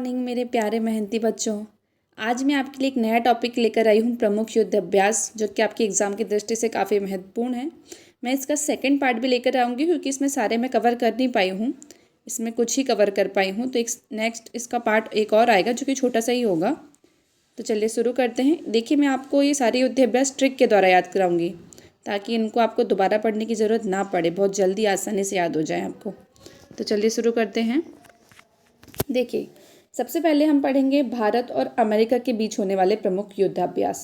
Morning मेरे प्यारे मेहनती बच्चों। आज मैं आपके लिए एक नया टॉपिक लेकर आई हूँ, प्रमुख युद्ध अभ्यास, जो कि आपके एग्ज़ाम की दृष्टि से काफ़ी महत्वपूर्ण है। मैं इसका सेकंड पार्ट भी लेकर आऊँगी क्योंकि इसमें सारे मैं कवर कर नहीं पाई हूँ, इसमें कुछ ही कवर कर पाई हूँ। तो एक नेक्स्ट इसका पार्ट एक और आएगा जो कि छोटा सा ही होगा। तो चलिए शुरू करते हैं। देखिए, मैं आपको ये सारे युद्ध अभ्यास ट्रिक के द्वारा याद कराऊँगी ताकि इनको आपको दोबारा पढ़ने की ज़रूरत ना पड़े, बहुत जल्दी आसानी से याद हो जाए आपको। तो चलिए शुरू करते हैं। देखिए, सबसे पहले हम पढ़ेंगे भारत और अमेरिका के बीच होने वाले प्रमुख युद्धाभ्यास।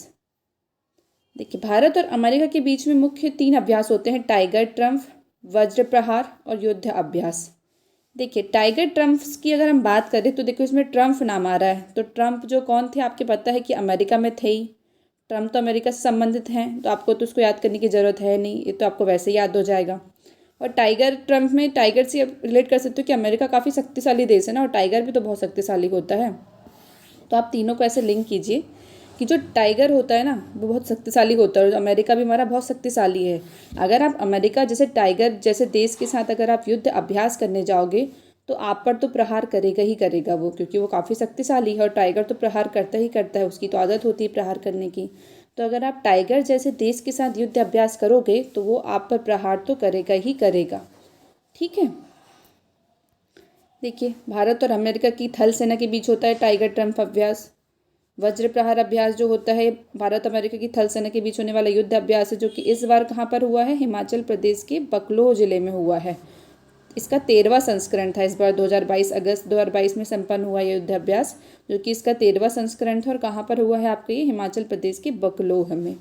देखिए, भारत और अमेरिका के बीच में मुख्य 3 अभ्यास होते हैं: टाइगर ट्रम्प, वज्र प्रहार और युद्ध अभ्यास। देखिए, टाइगर ट्रम्प्स की अगर हम बात करें तो देखो इसमें ट्रम्प नाम आ रहा है। तो ट्रम्प जो कौन थे, आपके पता है कि अमेरिका में थे ही। ट्रम्प तो अमेरिका से संबंधित हैं, तो आपको तो उसको याद करने की ज़रूरत है नहीं, ये तो आपको वैसे ही याद हो जाएगा। और टाइगर ट्रम्प में टाइगर से रिलेट कर सकते हो कि अमेरिका काफ़ी शक्तिशाली देश है ना, और टाइगर भी तो बहुत शक्तिशाली होता है। तो आप तीनों को ऐसे लिंक कीजिए कि जो टाइगर होता है ना वो बहुत शक्तिशाली होता है, और अमेरिका भी हमारा बहुत शक्तिशाली है। अगर आप अमेरिका जैसे टाइगर जैसे देश के साथ अगर आप युद्ध अभ्यास करने जाओगे तो आप पर तो प्रहार करेगा ही करेगा वो, क्योंकि वो काफ़ी शक्तिशाली है और टाइगर तो प्रहार करता ही करता है, उसकी तो आदत होती है प्रहार करने की। तो अगर आप टाइगर जैसे देश के साथ युद्ध अभ्यास करोगे तो वो आप पर प्रहार तो करेगा ही करेगा। ठीक है। देखिए, भारत और अमेरिका की थल सेना के बीच होता है टाइगर ट्रम्प अभ्यास। वज्र प्रहार अभ्यास जो होता है भारत अमेरिका की थल सेना के बीच होने वाला युद्ध अभ्यास है, जो कि इस बार कहाँ पर हुआ है, हिमाचल प्रदेश के बकलोह जिले में हुआ है। इसका 13वां संस्करण था। इस बार 2022 अगस्त 2022 में संपन्न हुआ यह युद्ध अभ्यास, जो कि इसका 13वां संस्करण था। और कहाँ पर हुआ है आपका ये, हिमाचल प्रदेश के बकलोह में।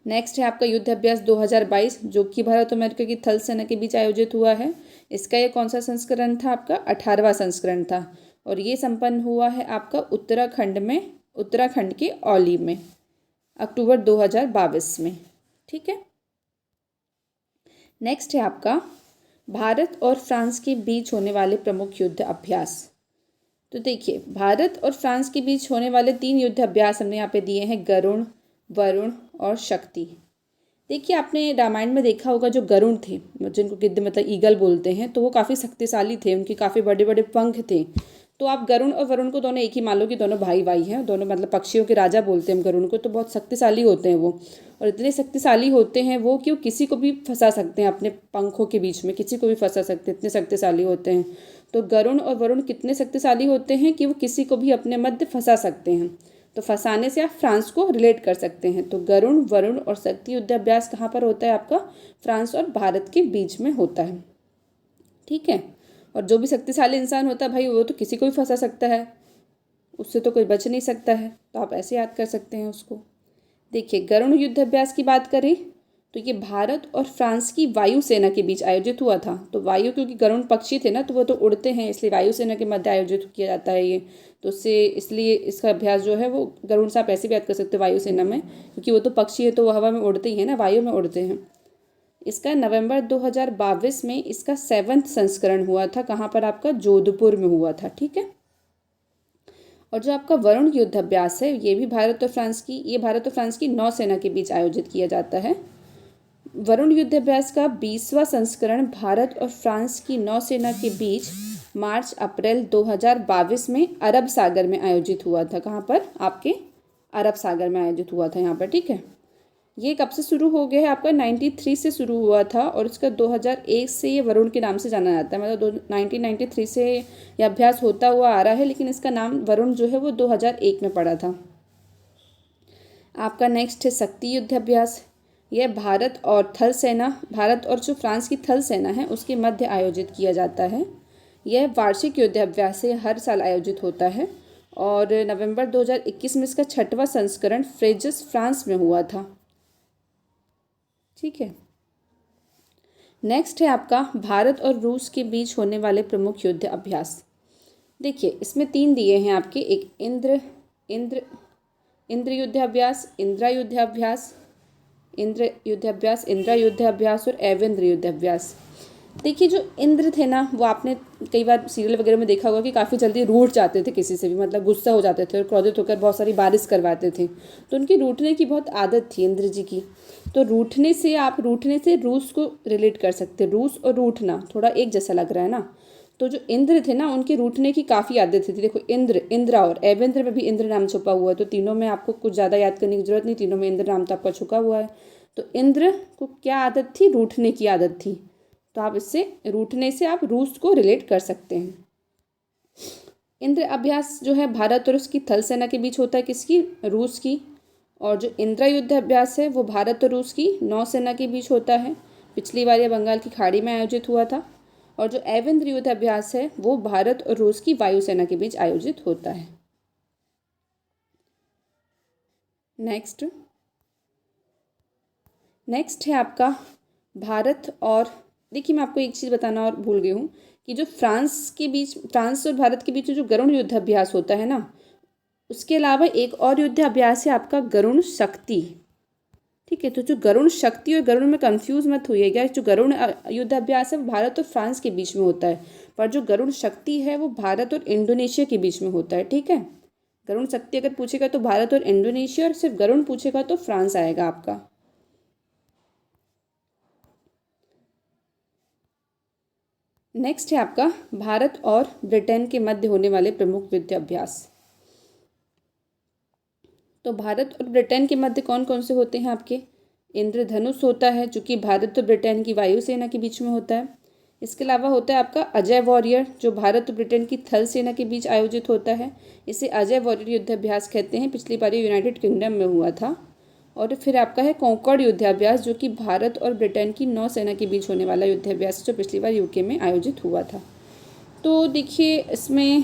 नेक्स्ट है आपका युद्ध अभ्यास 2022, जो कि भारत और अमेरिका की थल सेना के बीच आयोजित हुआ है। इसका ये कौन सा संस्करण था, आपका 18वां संस्करण था। और ये संपन्न हुआ है आपका उत्तराखंड में, उत्तराखंड के औली में, अक्टूबर 2022 में। ठीक है। नेक्स्ट है आपका भारत और फ्रांस के बीच होने वाले प्रमुख युद्ध अभ्यास। तो देखिए, भारत और फ्रांस के बीच होने वाले 3 युद्ध अभ्यास हमने यहाँ पे दिए हैं: गरुण, वरुण और शक्ति। देखिए, आपने रामायण में देखा होगा जो गरुण थे, जिनको गिद्ध मतलब ईगल बोलते हैं, तो वो काफ़ी शक्तिशाली थे, उनके काफ़ी बड़े बड़े पंख थे। तो आप गरुण और वरुण को दोनों एक ही मान लो कि दोनों भाई भाई हैं, दोनों मतलब पक्षियों के राजा बोलते हैं हम गरुण को। तो बहुत शक्तिशाली होते हैं वो, और इतने शक्तिशाली होते हैं वो कि वो किसी को भी फंसा सकते हैं अपने पंखों के बीच में, किसी को भी फंसा सकते हैं, इतने शक्तिशाली होते हैं। तो गरुण और वरुण कितने शक्तिशाली होते हैं कि वो किसी को भी अपने मध्य फंसा सकते हैं। तो फंसाने से आप फ्रांस को रिलेट कर सकते हैं। तो गरुण, वरुण और शक्ति युद्ध अभ्यास कहाँ पर होता है, आपका फ्रांस और भारत के बीच में होता है। ठीक है। और जो भी शक्तिशाली इंसान होता है भाई, वो तो किसी को भी फंसा सकता है, उससे तो कोई बच नहीं सकता है। तो आप ऐसे याद कर सकते हैं उसको। देखिए, गरुण युद्ध अभ्यास की बात करें तो ये भारत और फ्रांस की वायुसेना के बीच आयोजित हुआ था। तो वायु, क्योंकि गरुण पक्षी थे ना, तो वो तो उड़ते हैं, इसलिए वायुसेना के मध्य आयोजित किया जाता है ये। तो उससे इसलिए इसका अभ्यास जो है वो गरुण से आप ऐसे भी याद कर सकते हो वायुसेना में, क्योंकि वो तो पक्षी है तो वो हवा में उड़ते ही है ना, वायु में उड़ते हैं। इसका नवंबर 2022 में इसका 7वां संस्करण हुआ था। कहाँ पर, आपका जोधपुर में हुआ था। ठीक है। और जो आपका वरुण युद्ध अभ्यास है, ये भी भारत और फ्रांस की नौसेना के बीच आयोजित किया जाता है। वरुण युद्ध अभ्यास का 20वां संस्करण भारत और फ्रांस की नौसेना के बीच मार्च अप्रैल 2022 में अरब सागर में आयोजित हुआ था। कहाँ पर, आपके अरब सागर में आयोजित हुआ था यहाँ पर। ठीक है। ये कब से शुरू हो गया है, आपका 93 से शुरू हुआ था, और इसका 2001 से ये वरुण के नाम से जाना जाता है। मतलब 1993 से यह अभ्यास होता हुआ आ रहा है, लेकिन इसका नाम वरुण जो है वो 2001 में पड़ा था। आपका नेक्स्ट है शक्ति युद्ध अभ्यास। यह भारत और जो फ्रांस की थल सेना है उसके मध्य आयोजित किया जाता है। यह वार्षिक युद्ध अभ्यास से हर साल आयोजित होता है, और नवंबर 2021 में इसका 6वां संस्करण फ्रेजस, फ्रांस में हुआ था। ठीक है। नेक्स्ट है आपका भारत और रूस के बीच होने वाले प्रमुख युद्ध अभ्यास। देखिए, इसमें 3 दिए हैं आपके: एक इंद्र युद्ध अभ्यास, इंद्रा युद्ध अभ्यास, और एवेंद्र युद्ध अभ्यास। देखिए, जो इंद्र थे ना, वो आपने कई बार सीरियल वगैरह में देखा होगा कि काफ़ी जल्दी रूठ जाते थे किसी से भी, मतलब गुस्सा हो जाते थे और क्रोधित होकर बहुत सारी बारिश करवाते थे। तो उनकी रूठने की बहुत आदत थी इंद्र जी की। तो रूठने से रूस को रिलेट कर सकते हैं। रूस और रूठना थोड़ा एक जैसा लग रहा है ना, तो जो इंद्र थे ना, उनके रूठने की काफ़ी आदत थी। देखो इंद्र, इंद्रा और एवेंद्र में भी इंद्र नाम छुपा हुआ है, तो तीनों में आपको कुछ ज़्यादा याद करने की जरूरत नहीं, तीनों में इंद्र नाम तो आपका छुपा हुआ है। तो इंद्र को क्या आदत थी? रूठने की आदत थी। तो आप इससे रूठने से आप रूस को रिलेट कर सकते हैं। इंद्र अभ्यास जो है भारत और उसकी थल सेना के बीच होता है, किसकी? रूस की। और जो इंद्रा युद्ध अभ्यास है वो भारत और रूस की नौसेना के बीच होता है, पिछली बार यह बंगाल की खाड़ी में आयोजित हुआ था। और जो एवेंद्र युद्ध अभ्यास है वो भारत और रूस की वायुसेना के बीच आयोजित होता है। नेक्स्ट है आपका भारत और, देखिए मैं आपको एक चीज़ बताना और भूल गई हूँ कि जो फ्रांस और भारत के बीच जो गरुण युद्ध अभ्यास होता है ना, उसके अलावा एक और युद्ध अभ्यास है आपका गरुण शक्ति। ठीक है, तो जो गरुण शक्ति और गरुण में कंफ्यूज मत होइएगा। जो गरुण युद्ध अभ्यास है वो भारत और फ्रांस के बीच में होता है, पर जो गरुण शक्ति है वो भारत और इंडोनेशिया के बीच में होता है। ठीक है, गरुण शक्ति अगर पूछेगा तो भारत और इंडोनेशिया, और सिर्फ गरुण पूछेगा तो फ्रांस आएगा आपका। नेक्स्ट है आपका भारत और ब्रिटेन के मध्य होने वाले प्रमुख युद्ध अभ्यास। तो भारत और ब्रिटेन के मध्य कौन कौन से होते हैं आपके? इंद्रधनुष होता है, जो कि भारत और ब्रिटेन की वायुसेना के बीच में होता है। इसके अलावा होता है आपका अजय वॉरियर, जो भारत और ब्रिटेन की थल सेना के बीच आयोजित होता है। इसे अजय वॉरियर युद्ध अभ्यास कहते हैं, पिछली बार ये यूनाइटेड किंगडम में हुआ था। और फिर आपका है कॉन्कॉर्ड युद्धाभ्यास, जो कि भारत और ब्रिटेन की नौसेना के बीच होने वाला युद्धाभ्यास, जो पिछली बार यूके में आयोजित हुआ था। तो देखिए इसमें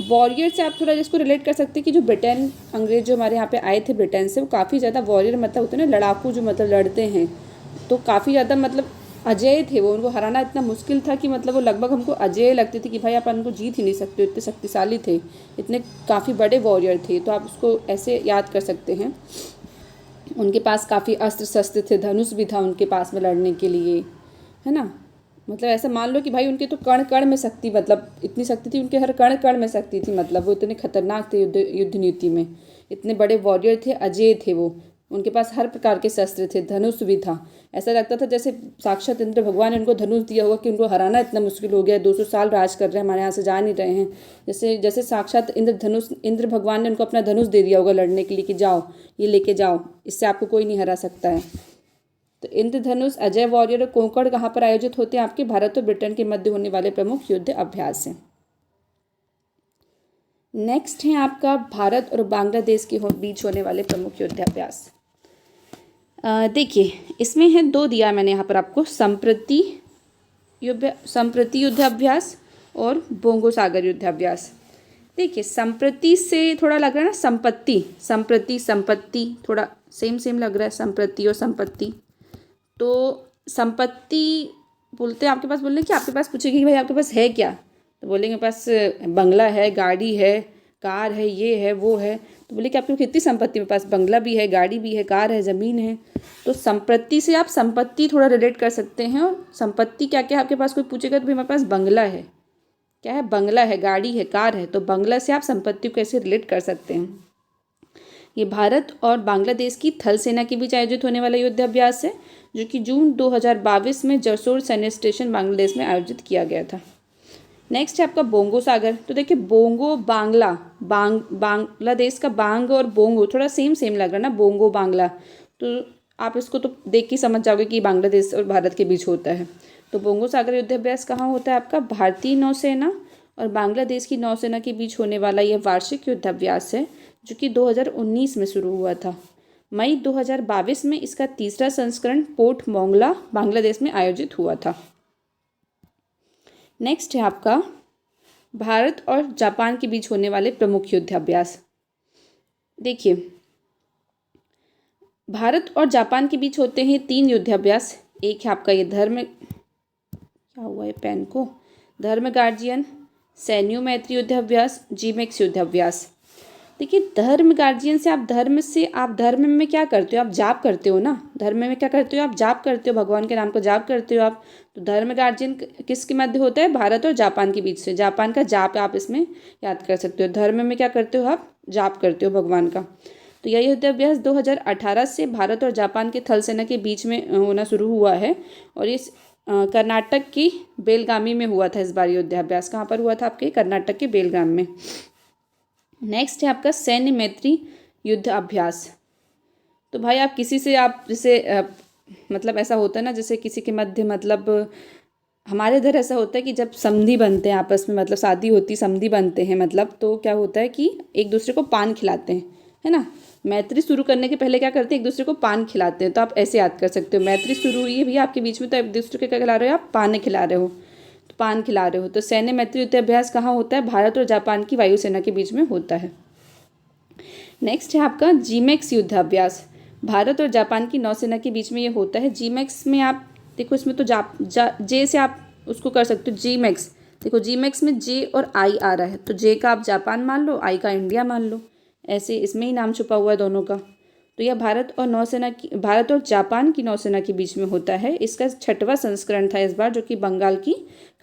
वॉरियर से आप थोड़ा जिसको रिलेट कर सकते हैं कि जो ब्रिटेन, अंग्रेज जो हमारे यहाँ पे आए थे ब्रिटेन से, वो काफ़ी ज़्यादा वॉरियर मतलब होते हैं ना, लड़ाकू जो मतलब लड़ते हैं, तो काफ़ी ज़्यादा मतलब अजेय थे वो। उनको हराना इतना मुश्किल था कि मतलब वो लगभग हमको अजेय लगते थे कि भाई आप उनको जीत ही नहीं सकते, इतने शक्तिशाली थे, इतने काफ़ी बड़े वॉरियर थे। तो आप उसको ऐसे याद कर सकते हैं। उनके पास काफ़ी अस्त्र शस्त्र थे, धनुष भी था उनके पास में लड़ने के लिए, है ना। मतलब ऐसा मान लो कि भाई उनके तो कण कण में शक्ति, मतलब इतनी शक्ति थी उनके, हर कण कण में शक्ति थी। मतलब वो इतने खतरनाक थे युद्ध नीति में, इतने बड़े वॉरियर थे, अजेय थे वो। उनके पास हर प्रकार के शस्त्र थे, धनुष भी था। ऐसा लगता था जैसे साक्षात इंद्र भगवान ने उनको धनुष दिया होगा कि उनको हराना इतना मुश्किल हो गया, 200 साल राज कर रहे हैं, हमारे यहाँ से जा नहीं रहे हैं। जैसे जैसे साक्षात इंद्र भगवान ने उनको अपना धनुष दे दिया होगा लड़ने के लिए कि जाओ ये लेके जाओ, इससे आपको कोई नहीं हरा सकता है। तो इंद्रधनुष, अजय वॉरियर और कोंकण कहाँ पर आयोजित होते हैं? आपके भारत और ब्रिटेन के मध्य होने वाले प्रमुख युद्ध अभ्यास हैं। नेक्स्ट है आपका भारत और बांग्लादेश के बीच होने वाले प्रमुख युद्ध अभ्यास। देखिए इसमें है 2 दिया मैंने यहाँ पर आपको, संप्रति युद्ध अभ्यास और बोंगो सागर युद्ध अभ्यास। देखिए संप्रति से थोड़ा लग रहा है ना, संपत्ति थोड़ा सेम लग रहा है, संप्रति और संपत्ति। तो संपत्ति बोलते हैं, आपके पास बोलने कि आपके पास पूछेगी कि भाई आपके पास है क्या, तो बोलेंगे पास बंगला है, गाड़ी है, कार है, ये है, वो है। तो बोले कि आपके पास कितनी संपत्ति? मेरे पास बंगला भी है, गाड़ी भी है, कार है, ज़मीन है। तो संपत्ति से आप संपत्ति थोड़ा रिलेट कर सकते हैं। और संपत्ति क्या क्या आपके पास कोई पूछेगा तो भाई हमारे पास बंगला है, क्या है? बंगला है, गाड़ी है, कार है। तो बंगला से आप संपत्ति को कैसे रिलेट कर सकते हैं? ये भारत और बांग्लादेश की थल सेना के बीच आयोजित होने वाला युद्ध अभ्यास है, जो कि जून 2022 में जसोर सैन्य स्टेशन बांग्लादेश में आयोजित किया गया था। नेक्स्ट है आपका बोंगो सागर। तो देखिए बोंगो बांग्लादेश का बांग और बोंगो थोड़ा सेम लग रहा है ना, बोंगो बांग्ला। तो आप इसको तो देख के समझ जाओगे कि बांग्लादेश और भारत के बीच होता है। तो बोंगो सागर युद्ध अभ्यास कहाँ होता है? आपका भारतीय नौसेना और बांग्लादेश की नौसेना के बीच होने वाला यह वार्षिक युद्ध अभ्यास है, जो कि 2019 में शुरू हुआ था। मई 2022 में इसका तीसरा संस्करण पोर्ट मोंगला बांग्लादेश में आयोजित हुआ था। नेक्स्ट है आपका भारत और जापान के बीच होने वाले प्रमुख युद्ध अभ्यास। देखिए भारत और जापान के बीच होते हैं 3 युद्ध अभ्यास। एक है आपका ये क्या हुआ है पेन को, धर्म गार्जियन सैन्य मैत्री युद्ध अभ्यास, जीमेक्स युद्ध अभ्यास। देखिए धर्म गार्जियन से आप धर्म में क्या करते हो? आप जाप करते हो ना। धर्म में क्या करते हो? आप जाप करते हो, भगवान के नाम को जाप करते हो आप। तो धर्म गार्जियन किसके मध्य होता है? भारत और जापान के बीच से। जापान का जाप आप इसमें याद कर सकते हो। धर्म में क्या करते हो? आप जाप करते हो भगवान का। तो यह युद्ध अभ्यास 2018 से भारत और जापान के थल सेना के बीच में होना शुरू हुआ है। और इस कर्नाटक की बेलगामी में हुआ था इस बार युद्धाभ्यास। कहाँ पर हुआ था आपके? कर्नाटक के बेलगाम में। नेक्स्ट है आपका सैन्य मैत्री युद्ध अभ्यास। तो भाई आप किसी से आप जैसे मतलब ऐसा होता है ना, जैसे किसी के मध्य मतलब हमारे इधर ऐसा होता है कि जब संधि बनते हैं आपस में, मतलब शादी होती संधि बनते हैं मतलब, तो क्या होता है कि एक दूसरे को पान खिलाते हैं, है ना। मैत्री शुरू करने के पहले क्या करते हैं? एक दूसरे को पान खिलाते हैं। तो आप ऐसे याद कर सकते हो, मैत्री शुरू हुई है भैया आपके बीच में, तो एक दूसरे को क्या खिला रहे हो? आप पान खिला रहे हो, तो पान खिला रहे हो। तो सैन्य मैत्री युद्ध अभ्यास कहाँ होता है? भारत और जापान की वायुसेना के बीच में होता है। नेक्स्ट है आपका जीमैक्स युद्ध अभ्यास। भारत और जापान की नौसेना के बीच में ये होता है। जीमैक्स में आप देखो, इसमें तो जे से आप उसको कर सकते हो जीमैक्स। देखो जीमैक्स में जे और आई आ रहा है, तो जे का आप जापान मान लो, आई का इंडिया मान लो, ऐसे इसमें ही नाम छुपा हुआ है दोनों का। तो यह भारत और जापान की नौसेना के बीच में होता है। इसका 6वां संस्करण था इस बार, जो कि बंगाल की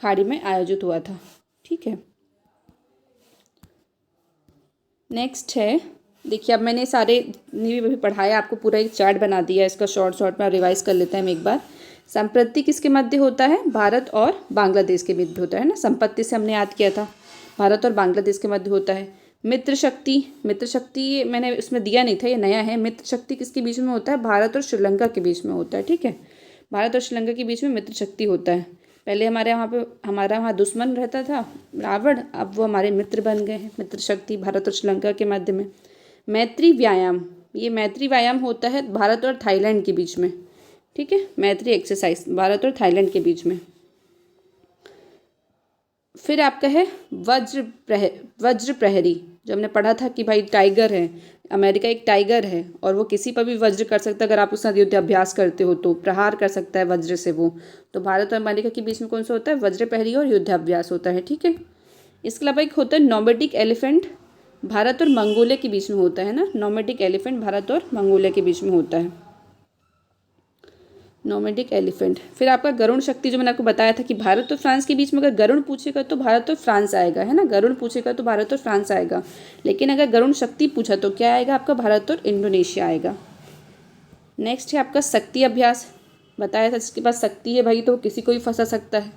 खाड़ी में आयोजित हुआ था। ठीक है। नेक्स्ट है, देखिए अब मैंने सारे ने भी पढ़ाया आपको, पूरा एक चार्ट बना दिया इसका, शॉर्ट में रिवाइज कर लेते हैं हम एक बार। संप्रति किसके मध्य होता है? भारत और बांग्लादेश के मध्य होता है ना। संपत्ति से हमने याद किया था, भारत और बांग्लादेश के मध्य होता है। मित्र शक्ति मैंने इसमें दिया नहीं था, ये नया है। मित्र शक्ति किसके बीच में होता है? भारत और श्रीलंका के बीच में होता है। ठीक है, भारत और श्रीलंका के बीच में मित्र शक्ति होता है। पहले हमारा वहाँ दुश्मन रहता था रावण, अब वो हमारे मित्र बन गए हैं। मित्र शक्ति भारत और श्रीलंका के मध्य में। मैत्री व्यायाम, ये मैत्री व्यायाम होता है भारत और थाईलैंड के बीच में। ठीक है, मैत्री एक्सरसाइज भारत और थाईलैंड के बीच में। फिर आपका है वज्र प्रहरी, जो हमने पढ़ा था कि भाई टाइगर है, अमेरिका एक टाइगर है और वो किसी पर भी वज्र कर सकता है। अगर आप उसका युद्ध अभ्यास करते हो तो प्रहार कर सकता है वज्र से वो। तो भारत और अमेरिका के बीच में कौन सा होता है? वज्र प्रहरी और युद्ध अभ्यास होता है। ठीक है, इसके अलावा एक होता है नोमैडिक एलिफेंट, भारत और मंगोलिया के बीच में होता है ना। नोमैडिक एलिफेंट भारत और मंगोलिया के बीच में होता है, नोमैडिक एलिफेंट। फिर आपका गरुण शक्ति, जो मैंने आपको बताया था कि भारत और फ्रांस के बीच में अगर गरुण पूछेगा तो भारत और फ्रांस आएगा, है ना। गरुण पूछेगा तो भारत और फ्रांस आएगा, लेकिन अगर गरुण शक्ति पूछा तो क्या आएगा आपका? भारत और इंडोनेशिया आएगा। नेक्स्ट है आपका शक्ति अभ्यास। बताया था जिसके पास शक्ति है भाई तो किसी को भी फंसा सकता है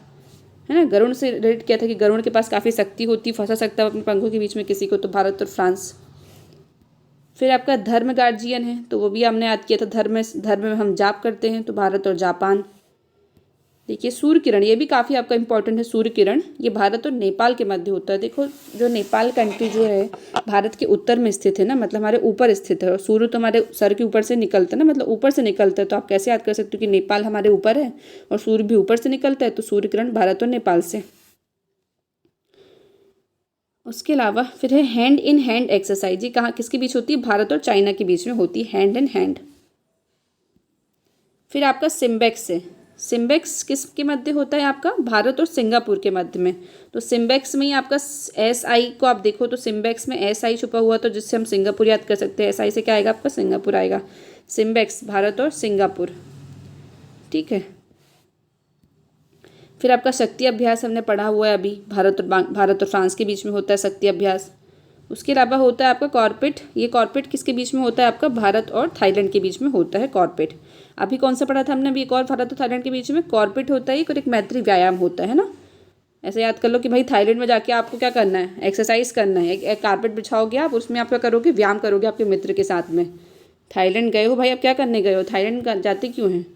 ना। गरुण से रिलेट किया था कि गरुण के पास काफ़ी शक्ति होती, फंसा सकता है अपने पंखों के बीच में किसी को, तो भारत और फ्रांस। फिर आपका धर्म गार्जियन है, तो वो भी हमने याद किया था। धर्म में हम जाप करते हैं, तो भारत और जापान। देखिए सूर्य किरण, ये भी काफ़ी आपका इंपॉर्टेंट है। सूर्य किरण ये भारत और नेपाल के मध्य होता है। देखो जो नेपाल कंट्री जो है भारत के उत्तर में स्थित है ना, मतलब हमारे ऊपर स्थित है, और सूर्य तो हमारे सर के ऊपर से निकलता है ना, मतलब ऊपर से निकलता है। तो आप कैसे याद कर सकते हो कि नेपाल हमारे ऊपर है और सूर्य भी ऊपर से निकलता है, तो सूर्य किरण भारत और नेपाल से। उसके अलावा फिर है हैंड इन हैंड एक्सरसाइज। ये कहाँ किसके बीच होती है? भारत और चाइना के बीच में होती है, हैंड इन हैंड। फिर आपका सिम्बेक्स है। सिम्बेक्स किसके मध्य होता है आपका? भारत और सिंगापुर के मध्य में। तो सिम्बेक्स में ही आपका SI को आप देखो तो सिम्बेक्स में SI छुपा हुआ, तो जिससे हम सिंगापुर याद कर सकते हैं। SI से क्या आएगा आपका? सिंगापुर आएगा। सिम्बेक्स भारत और सिंगापुर। ठीक है, फिर आपका शक्ति अभ्यास हमने पढ़ा हुआ है अभी, भारत और फ्रांस के बीच में होता है शक्ति अभ्यास। उसके अलावा होता है आपका कॉर्पेट। ये कॉर्पेट किसके बीच में होता है आपका? भारत और थाईलैंड के बीच में होता है कॉर्पेट। अभी कौन सा पढ़ा था हमने? अभी एक और भारत और थाईलैंड के बीच में कॉर्पेट होता है, और एक मैत्री व्यायाम होता है ना। ऐसे याद कर लो कि भाई थाईलैंड में जाके आपको क्या करना है? एक्सरसाइज करना है। एक कारपेट बिछाओगे आप, उसमें आप क्या करोगे? व्यायाम करोगे आपके मित्र के साथ में। थाईलैंड गए हो भाई, आप क्या करने गए हो? थाईलैंड जाते क्यों हैं?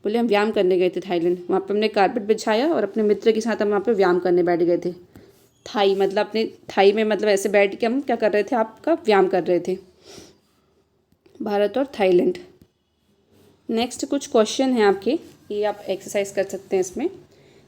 बोले हम व्यायाम करने गए थे थाईलैंड। वहाँ पे हमने कारपेट बिछाया और अपने मित्र के साथ हम वहाँ पे व्यायाम करने बैठ गए थे। थाई मतलब अपने थाई में मतलब ऐसे बैठ के हम क्या कर रहे थे? आपका व्यायाम कर रहे थे, भारत और थाईलैंड। नेक्स्ट कुछ क्वेश्चन हैं आपके, ये आप एक्सरसाइज कर सकते हैं इसमें।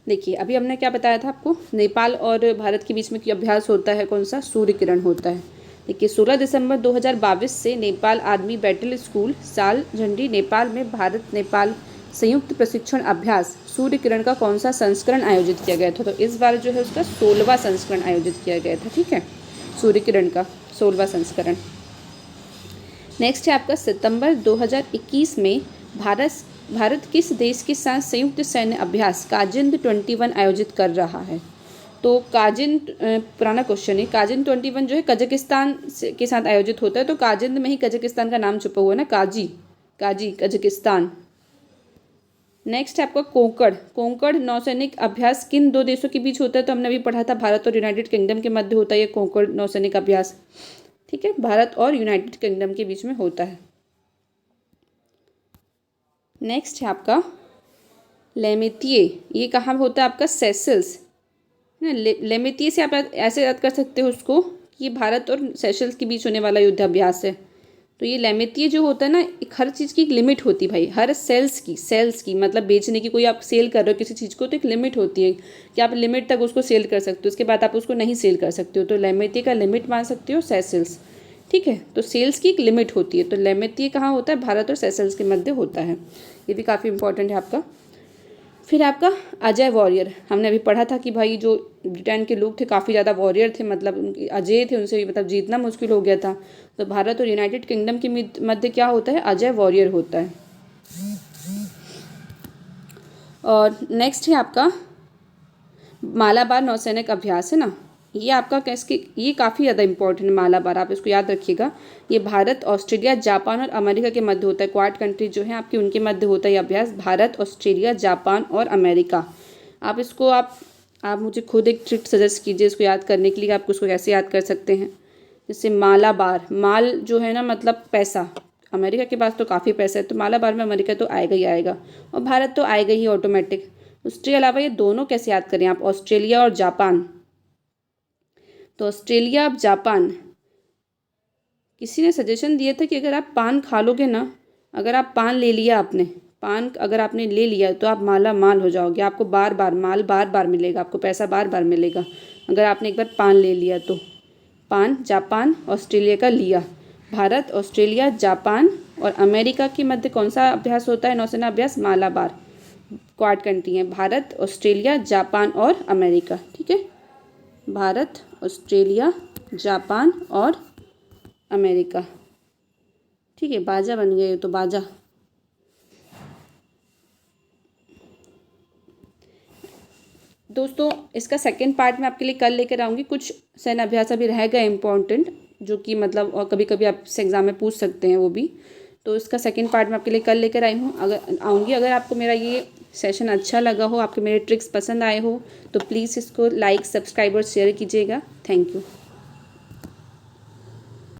देखिए अभी हमने क्या बताया था आपको? नेपाल और भारत के बीच में अभ्यास होता है कौन सा? सूर्य किरण होता है। देखिए 16 दिसंबर 2022 से नेपाल आर्मी बैटल स्कूल साल झंडी नेपाल में भारत नेपाल संयुक्त प्रशिक्षण अभ्यास सूर्य किरण का कौन सा संस्करण आयोजित किया गया था? तो इस बार जो है उसका 16वां संस्करण आयोजित किया गया था। ठीक है, सूर्य किरण का 16वां संस्करण। नेक्स्ट है आपका सितंबर 2021 में भारत किस देश के साथ संयुक्त सैन्य अभ्यास काजिंद 21 आयोजित कर रहा है? तो काजिंद पुराना क्वेश्चन है। काजिंद 21 जो है कजाकिस्तान के साथ आयोजित होता है, तो काजिंद में ही कजाकिस्तान का नाम छुपा हुआ है ना, काजी कजाकिस्तान। नेक्स्ट है आपका कोंकण। कोंकण नौसैनिक अभ्यास किन दो देशों के बीच होता है? तो हमने अभी पढ़ा था, भारत और यूनाइटेड किंगडम के मध्य होता है ये कोंकण नौसैनिक अभ्यास। ठीक है, भारत और यूनाइटेड किंगडम के बीच में होता है। नेक्स्ट है आपका लेमेतिए। ये कहाँ होता है? आपका सेशल्स। लेमेतिए से आप ऐसे याद कर सकते हो उसको कि ये भारत और सेशल्स के बीच होने वाला युद्धाभ्यास है। तो ये लेमेतिए जो होता है ना, एक हर चीज़ की एक लिमिट होती है भाई, हर सेल्स की मतलब बेचने की, कोई आप सेल कर रहे हो किसी चीज़ को तो एक लिमिट होती है कि आप लिमिट तक उसको सेल कर सकते हो, उसके बाद आप उसको नहीं सेल कर सकते हो। तो लेमेतिए का लिमिट मान सकते हो सेशल्स। ठीक है, तो सेल्स की एक लिमिट होती है। तो लेमेतिए कहाँ होता है? भारत और सेशल्स के मध्य होता है। ये भी काफ़ी इंपॉर्टेंट है आपका। फिर आपका अजय वॉरियर। हमने अभी पढ़ा था कि भाई जो ब्रिटेन के लोग थे काफ़ी ज़्यादा वॉरियर थे, मतलब उनके अजय थे, उनसे मतलब जीतना मुश्किल हो गया था। तो भारत और यूनाइटेड किंगडम के मध्य क्या होता है? अजय वॉरियर होता है। और नेक्स्ट है आपका मालाबार नौसैनिक अभ्यास, है ना। ये आपका कैसे, ये काफ़ी ज़्यादा इंपॉर्टेंट है मालाबार, आप इसको याद रखिएगा। ये भारत, ऑस्ट्रेलिया, जापान और अमेरिका के मध्य होता है। क्वाड कंट्री जो है आपकी, उनके मध्य होता है ये अभ्यास। भारत, ऑस्ट्रेलिया, जापान और अमेरिका। आप इसको आप मुझे खुद एक ट्रिक सजेस्ट कीजिए इसको याद करने के लिए, आप उसको कैसे याद कर सकते हैं। जैसे मालाबार, माल जो है ना मतलब पैसा, अमेरिका के पास तो काफ़ी पैसा है, तो मालाबार में अमेरिका तो आएगा ही आएगा, और भारत तो आएगा ही ऑटोमेटिक। उसके अलावा ये दोनों कैसे याद करें आप? ऑस्ट्रेलिया और जापान। तो ऑस्ट्रेलिया और जापान, किसी ने सजेशन दिया था कि अगर आप पान खा लोगे ना, अगर आप पान ले लिया आपने, पान अगर आपने ले लिया तो आप माला माल हो जाओगे, आपको बार बार माल बार बार मिलेगा, आपको पैसा बार बार मिलेगा अगर आपने एक बार पान ले लिया तो। पान जापान ऑस्ट्रेलिया का लिया। भारत, ऑस्ट्रेलिया, जापान और अमेरिका के मध्य कौन सा अभ्यास होता है? नौसेना अभ्यास मालाबार। क्वाड कंट्री है भारत, ऑस्ट्रेलिया, जापान और अमेरिका। ठीक है, भारत, ऑस्ट्रेलिया, जापान और अमेरिका। ठीक है, बाजा बन गया ये तो, बाजा। दोस्तों इसका सेकंड पार्ट मैं आपके लिए कल लेकर आऊँगी। कुछ सैन्य अभ्यास अभी रह गए इंपॉर्टेंट, जो कि मतलब और कभी कभी आपसे एग्जाम में पूछ सकते हैं वो भी। तो इसका सेकंड पार्ट मैं आपके लिए कल लेकर आई हूँ, अगर आऊँगी। अगर आपको मेरा ये सेशन अच्छा लगा हो, आपके मेरे ट्रिक्स पसंद आए हो, तो प्लीज़ इसको लाइक, सब्सक्राइब और शेयर कीजिएगा। Thank you.